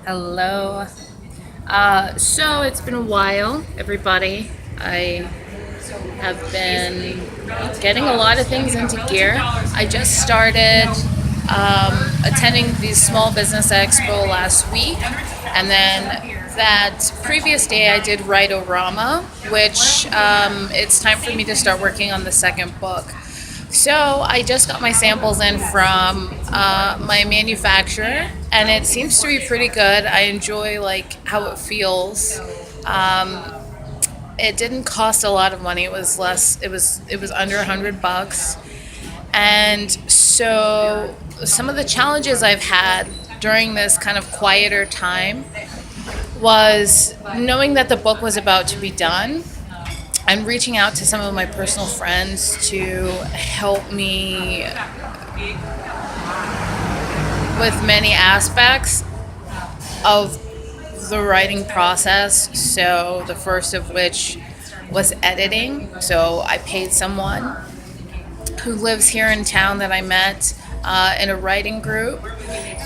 Hello. So it's been a while, everybody. I have been getting a lot of things into gear. I just started attending the Small Business Expo last week, and then that previous day I did Write-O-Rama, which it's time for me to start working on the second book. So I just got my samples in from my manufacturer, and it seems to be pretty good. I enjoy like how it feels. Um, it didn't cost a lot of money. It was less. It was under $100, and so some of the challenges I've had during this kind of quieter time was knowing that the book was about to be done and reaching out to some of my personal friends to help me with many aspects of the writing process. So, the first of which was editing. So, I paid someone who lives here in town that I met in a writing group,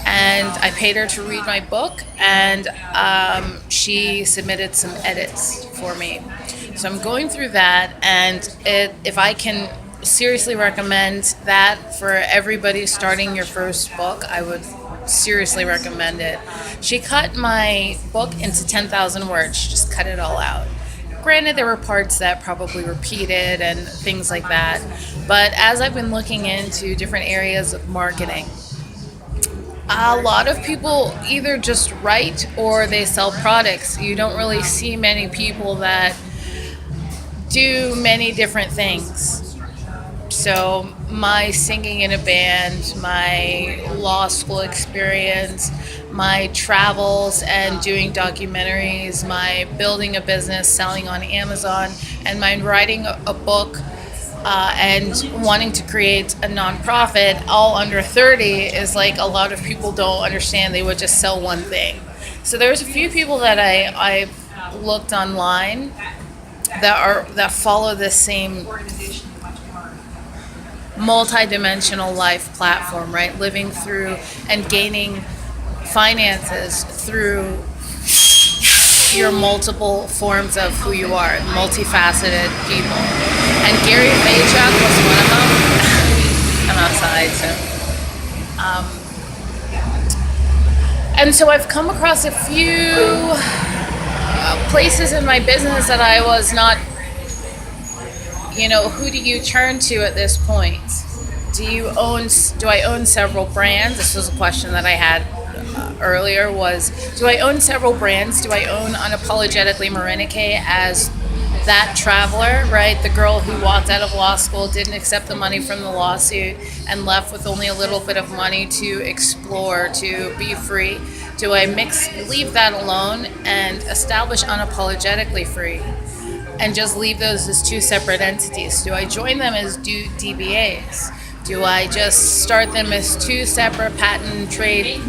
and I paid her to read my book, and she submitted some edits for me. So I'm going through that, and if I can seriously recommend that for everybody starting your first book, I would seriously recommend it. She cut my book into 10,000 words. She just cut it all out. Granted, there were parts that probably repeated and things like that, but as I've been looking into different areas of marketing, a lot of people either just write or they sell products. You don't really see many people that do many different things. So, my singing in a band, my law school experience, my travels and doing documentaries, my building a business, selling on Amazon, and my writing a book and wanting to create a nonprofit all under 30 is like a lot of people don't understand. They would just sell one thing. So, there's a few people that I've looked online that follow this same multi-dimensional life platform, right? Living through and gaining finances through your multiple forms of who you are, multifaceted people. And Gary Vaynerchuk was one of them. I'm outside, so. And so I've come across a few places in my business that I was not, who do you turn to at this point? Do I own several brands? This was a question that I had earlier was, do I own several brands? Do I own Unapologetically Marinike as that traveler, right? The girl who walked out of law school, didn't accept the money from the lawsuit, and left with only a little bit of money to explore, to be free. Do I leave that alone and establish Unapologetically Free and just leave those as two separate entities? Do I join them as DBAs? Do I just start them as two separate patent and trade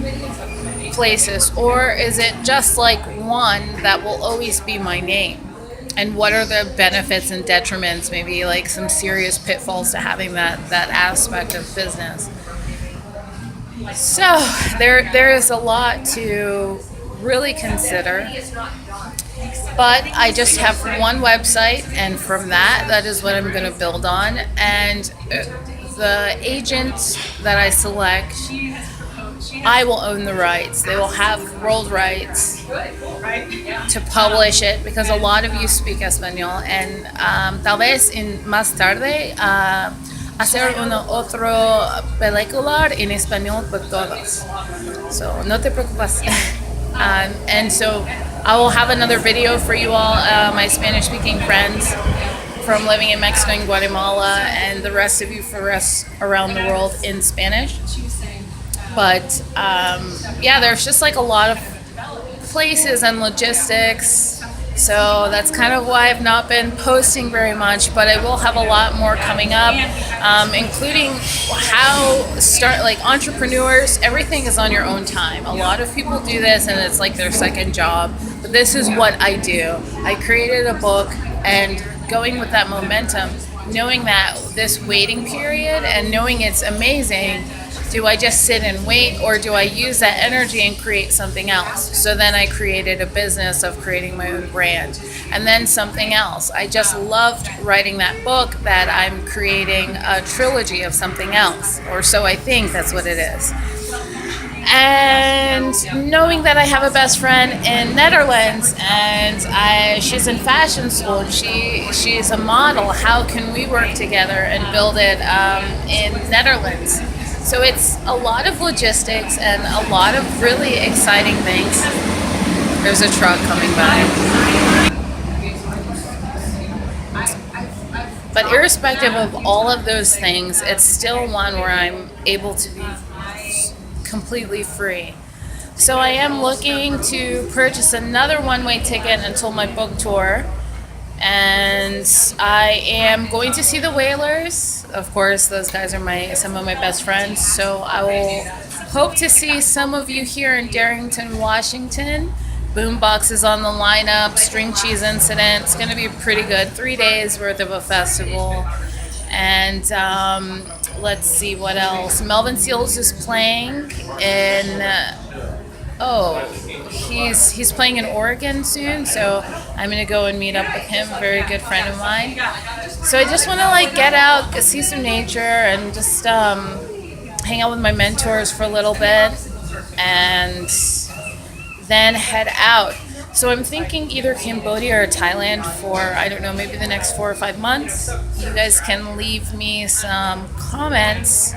places? Or is it just like one that will always be my name? And what are the benefits and detriments, maybe like some serious pitfalls to having that aspect of business? So there is a lot to really consider. But I just have one website, and from that is what I'm going to build on. And the agents that I select, I will own the rights. They will have world rights to publish it, because a lot of you speak español, and tal vez más tarde hacer una otro película en español por todos. So no te preocupes. And so I will have another video for you all, my Spanish-speaking friends from living in Mexico and Guatemala, and the rest of you for us around the world in Spanish. But there's just like a lot of places and logistics. So that's kind of why I've not been posting very much, but I will have a lot more coming up, including like entrepreneurs. Everything is on your own time. A lot of people do this and it's like their second job, but this is what I do. I created a book, and going with that momentum, knowing that this waiting period and knowing it's amazing, Do I just sit and wait, or do I use that energy and create something else? So then I created a business of creating my own brand, and then something else. I just loved writing that book that I'm creating a trilogy of something else, or so I think that's what it is. And knowing that I have a best friend in Netherlands, and she's in fashion school, and she's a model. How can we work together and build it in Netherlands? So it's a lot of logistics and a lot of really exciting things. There's a truck coming by. But irrespective of all of those things, it's still one where I'm able to be completely free. So I am looking to purchase another one-way ticket until my book tour. And I am going to see the Whalers. Of course, those guys are some of my best friends. So I will hope to see some of you here in Darrington, Washington. Boombox is on the lineup. String Cheese Incident. It's going to be pretty good. 3 days worth of a festival. And let's see what else. Melvin Seals is playing in. He's playing in Oregon soon, so I'm gonna go and meet up with him. A very good friend of mine. So I just want to get out, see some nature, and just hang out with my mentors for a little bit, and then head out. So I'm thinking either Cambodia or Thailand for, I don't know, maybe the next 4 or 5 months. You guys can leave me some comments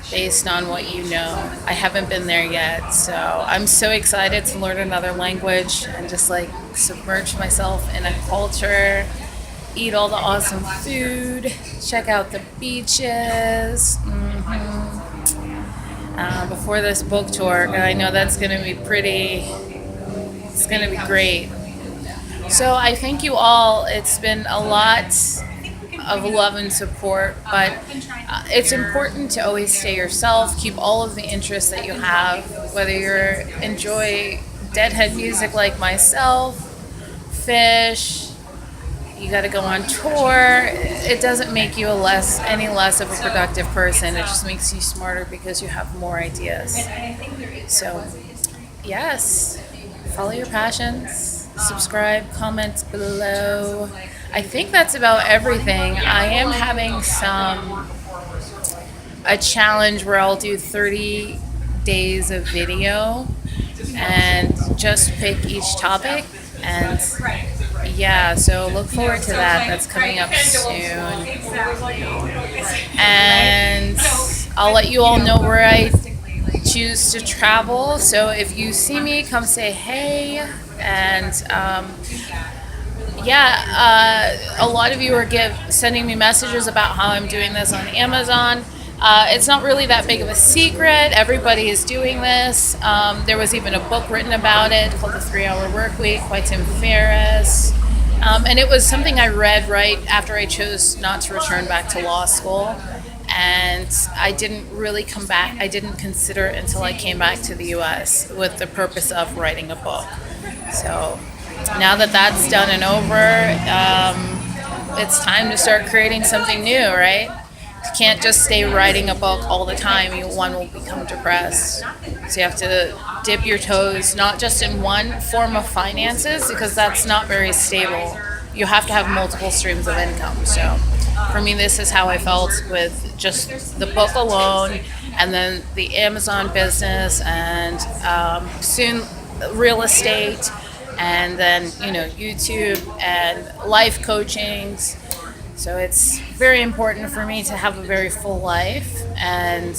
based on what you know. I haven't been there yet, so I'm so excited to learn another language and just submerge myself in a culture, eat all the awesome food, check out the beaches. Before this book tour, and I know that's going to be it's going to be great. So I thank you all. It's been a lot of love and support, but it's important to always stay yourself, keep all of the interests that you have, whether you enjoy deadhead music like myself, fish, you got to go on tour. It doesn't make you any less of a productive person. It just makes you smarter because you have more ideas. So yes, follow your passions, subscribe, comment below. I think that's about everything. I am having a challenge where I'll do 30 days of video and just pick each topic, and yeah, so look forward to that. That's coming up soon. And I'll let you all know where I choose to travel. So if you see me, come say hey. And a lot of you are sending me messages about how I'm doing this on Amazon. It's not really that big of a secret. Everybody is doing this. There was even a book written about it called The 3-Hour Workweek by Tim Ferriss. And it was something I read right after I chose not to return back to law school. And I didn't really come back. I didn't consider it until I came back to the U.S. with the purpose of writing a book. So now that that's done and over, it's time to start creating something new, right? You can't just stay writing a book all the time. One will become depressed. So you have to dip your toes, not just in one form of finances, because that's not very stable. You have to have multiple streams of income. So for me, this is how I felt with just the book alone, and then the Amazon business, and soon real estate, and then YouTube and life coachings. So it's very important for me to have a very full life and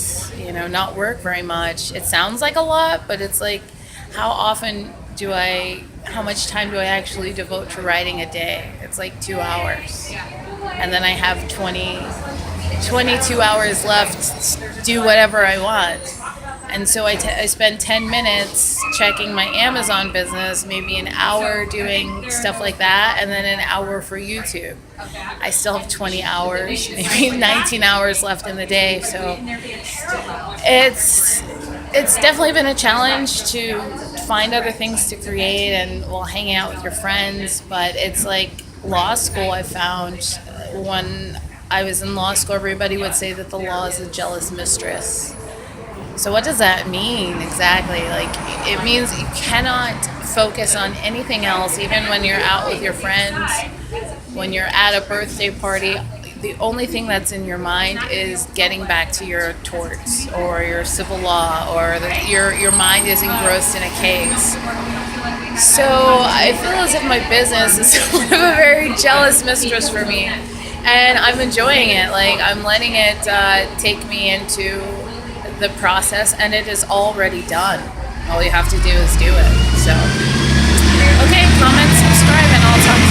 not work very much. It sounds like a lot, but it's how much time do I actually devote to writing a day? It's 2 hours. And then I have 22 hours left to do whatever I want. And so I spend 10 minutes checking my Amazon business, maybe an hour doing stuff like that, and then an hour for YouTube. I still have 20 hours, maybe 19 hours left in the day. So it's definitely been a challenge to find other things to create and hanging out with your friends. But it's law school. I found when I was in law school, everybody would say that the law is a jealous mistress. So what does that mean exactly? Like, it means you cannot focus on anything else, even when you're out with your friends, when you're at a birthday party. The only thing that's in your mind is getting back to your torts or your civil law, or your mind is engrossed in a case. So I feel as if my business is sort of a very jealous mistress for me, and I'm enjoying it. Like, I'm letting it take me into the process, and it is already done. All you have to do is do it. So, okay, comment, subscribe, and I'll talk to you.